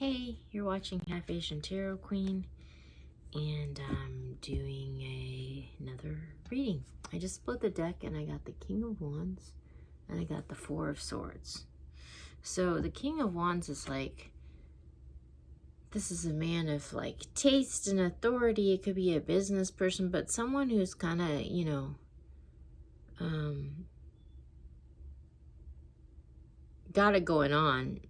Hey, you're watching Half Asian Tarot Queen, and I'm doing another reading. I just split the deck and I got the King of Wands and I got the Four of Swords. So the King of Wands is like, this is a man of like taste and authority. It could be a business person, but someone who's kind of, got it going on.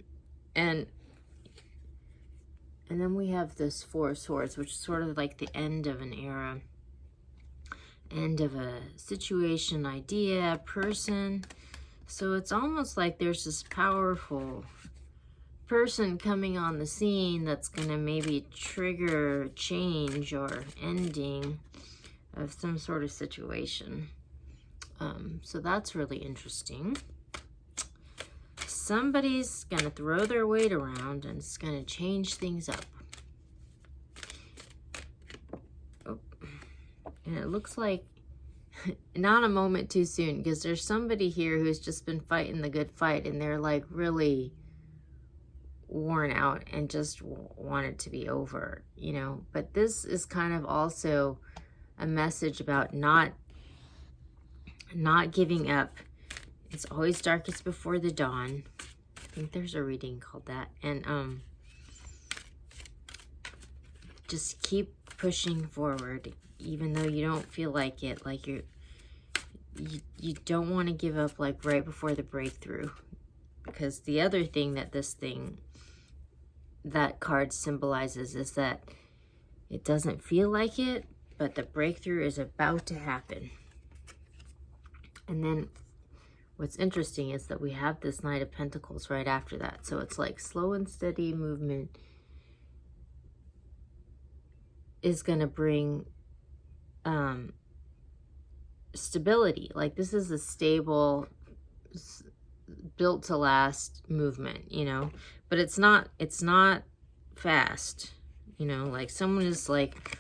And then we have this Four of Swords, which is sort of like the end of an era, end of a situation, idea, person. So it's almost like there's this powerful person coming on the scene that's going to maybe trigger change or ending of some sort of situation. So that's really interesting. Somebody's going to throw their weight around and it's going to change things up. Oh. And it looks like not a moment too soon, because there's somebody here who's just been fighting the good fight and they're like really worn out and just want it to be over, But this is kind of also a message about not giving up. It's always darkest before the dawn. I think there's a reading called that. And just keep pushing forward, even though you don't feel like it. Like you don't want to give up like right before the breakthrough. Because the other thing that card symbolizes is that it doesn't feel like it, but the breakthrough is about to happen. And then what's interesting is that we have this Knight of Pentacles right after that. So it's like slow and steady movement is going to bring stability. Like this is a stable, built to last movement, but it's not fast, like someone is like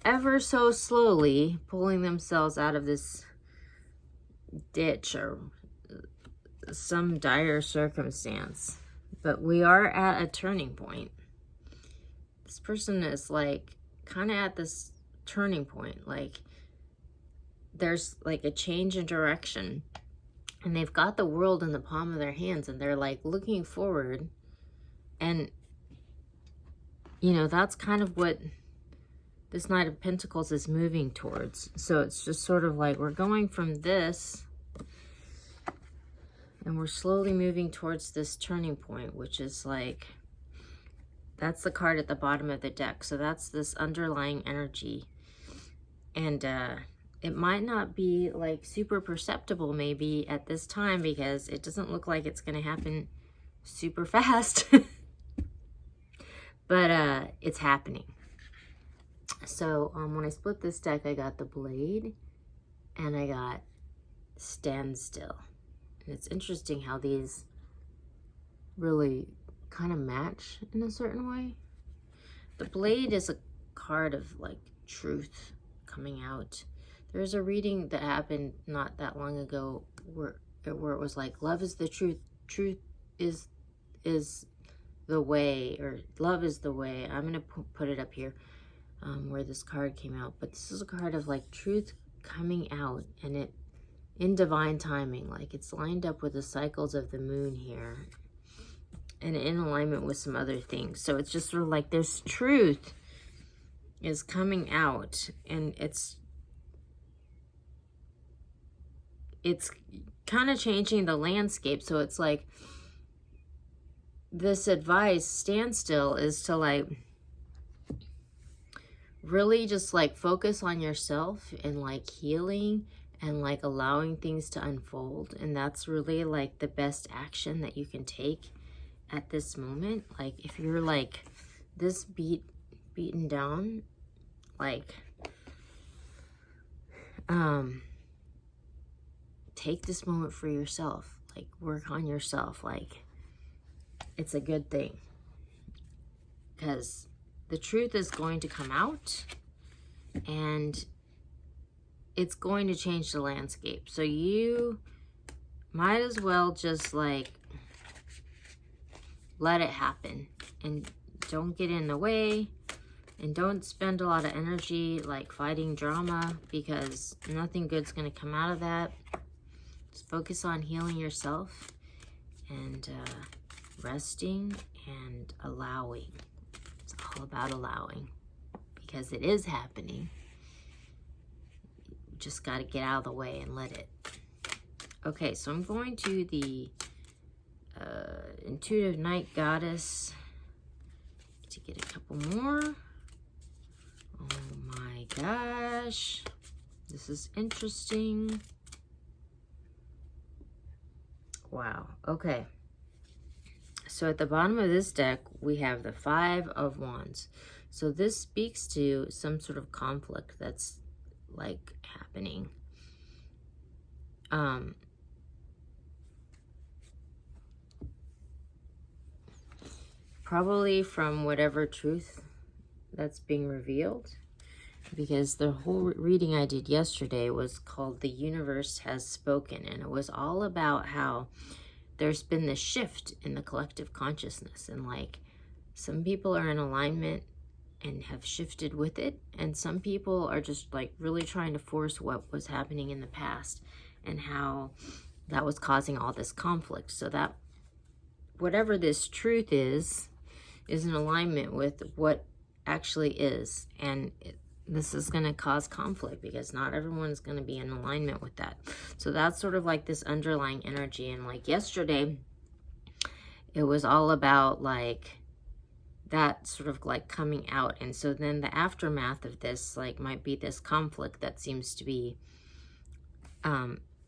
ever so slowly pulling themselves out of this ditch or some dire circumstance. But we are at a turning point. This person is like kind of at this turning point, like there's like a change in direction, and they've got the world in the palm of their hands and they're like looking forward. And that's kind of what this Knight of Pentacles is moving towards. So it's just sort of like we're going from this and we're slowly moving towards this turning point, which is like, that's the card at the bottom of the deck. So that's this underlying energy. And it might not be like super perceptible maybe at this time, because it doesn't look like it's going to happen super fast. But it's happening. So when I split this deck, I got the Blade and I got Standstill. And it's interesting how these really kind of match in a certain way. The Blade is a card of like truth coming out. There's a reading that happened not that long ago where it was like, love is the truth, truth is the way, or love is the way. I'm gonna put it up here where this card came out. But this is a card of like truth coming out, and it in divine timing, like it's lined up with the cycles of the moon here and in alignment with some other things. So it's just sort of like this truth is coming out, and it's kind of changing the landscape. So it's like this advice, standstill, is to like really just like focus on yourself and like healing and like allowing things to unfold. And that's really like the best action that you can take at this moment. Like if you're like this beaten down, like take this moment for yourself, like work on yourself. Like it's a good thing, because the truth is going to come out and it's going to change the landscape. So you might as well just like let it happen and don't get in the way, and don't spend a lot of energy like fighting drama, because nothing good's going to come out of that. Just focus on healing yourself and resting and allowing. It's all about allowing, because it is happening. You just got to get out of the way and let it. Okay, so I'm going to the Intuitive Night Goddess to get a couple more. Oh my gosh, this is interesting. Wow, okay. So at the bottom of this deck, we have the Five of Wands. So this speaks to some sort of conflict that's like happening. Probably from whatever truth that's being revealed, because the whole reading I did yesterday was called The Universe Has Spoken, and it was all about how there's been this shift in the collective consciousness, and like some people are in alignment and have shifted with it, and some people are just like really trying to force what was happening in the past and how that was causing all this conflict. So that whatever this truth is in alignment with what actually is, and this is going to cause conflict because not everyone's going to be in alignment with that. So that's sort of like this underlying energy. And like yesterday, it was all about like that sort of like coming out. And so then the aftermath of this like might be this conflict that seems to be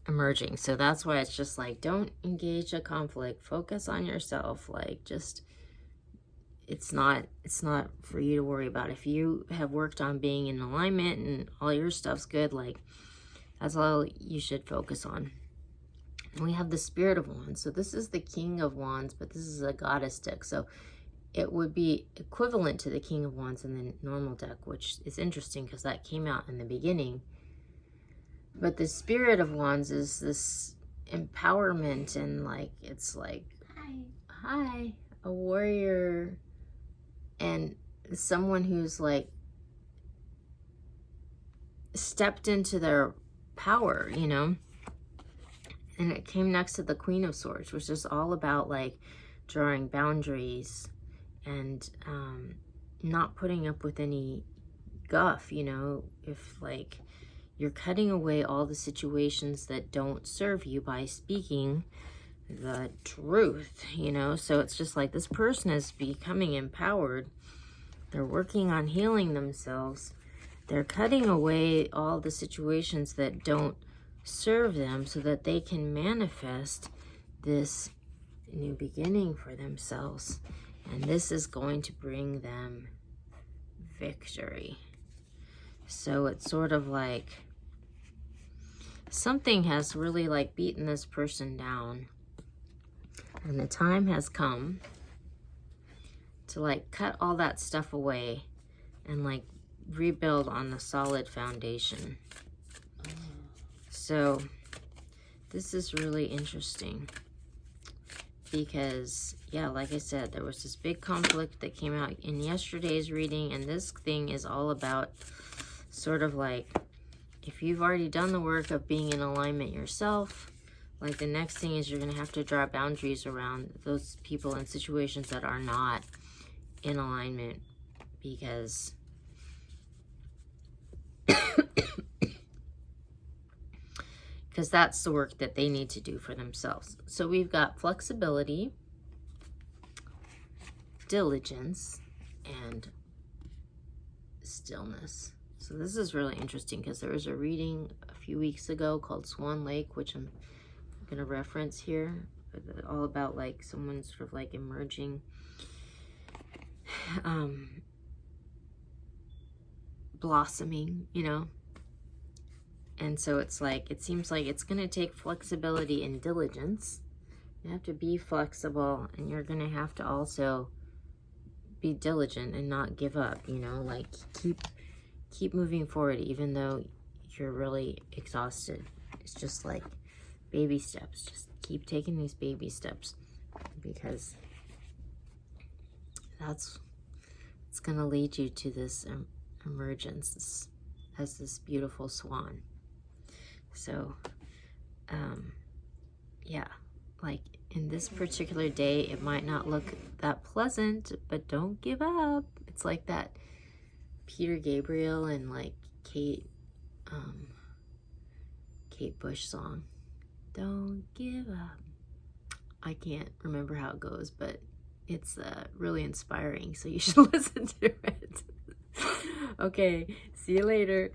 emerging. So that's why it's just like, don't engage a conflict, focus on yourself. Like just, it's not for you to worry about. If you have worked on being in alignment and all your stuff's good, like that's all you should focus on. And we have the Spirit of Wands. So this is the King of Wands, but this is a goddess deck. So it would be equivalent to the King of Wands in the normal deck, which is interesting because that came out in the beginning. But the Spirit of Wands is this empowerment, and like it's like hi, a warrior, and someone who's like stepped into their power, you know. And it came next to the Queen of Swords, which is all about like drawing boundaries and not putting up with any guff, you know. If like you're cutting away all the situations that don't serve you by speaking the truth, you know. So it's just like this person is becoming empowered. They're working on healing themselves. They're cutting away all the situations that don't serve them so that they can manifest this new beginning for themselves. And this is going to bring them victory. So it's sort of like something has really like beaten this person down, and the time has come to like cut all that stuff away and like rebuild on the solid foundation. So this is really interesting because, yeah, like I said, there was this big conflict that came out in yesterday's reading, and this thing is all about sort of like, if you've already done the work of being in alignment yourself, like the next thing is you're going to have to draw boundaries around those people and situations that are not in alignment, because that's the work that they need to do for themselves. So we've got flexibility, diligence, and stillness. So this is really interesting because there was a reading a few weeks ago called Swan Lake, which I'm going to reference here, all about like someone sort of like emerging, blossoming, you know. And so it's like, it seems like it's going to take flexibility and diligence. You have to be flexible, and you're going to have to also be diligent and not give up, you know, like keep moving forward even though you're really exhausted. It's just like baby steps. Just keep taking these baby steps, because that's it's going to lead you to this emergence as this beautiful swan. So, yeah, like in this particular day, it might not look that pleasant, but don't give up. It's like that Peter Gabriel and like Kate Bush song. Don't give up. I can't remember how it goes, but it's really inspiring, so you should listen to it. Okay, see you later.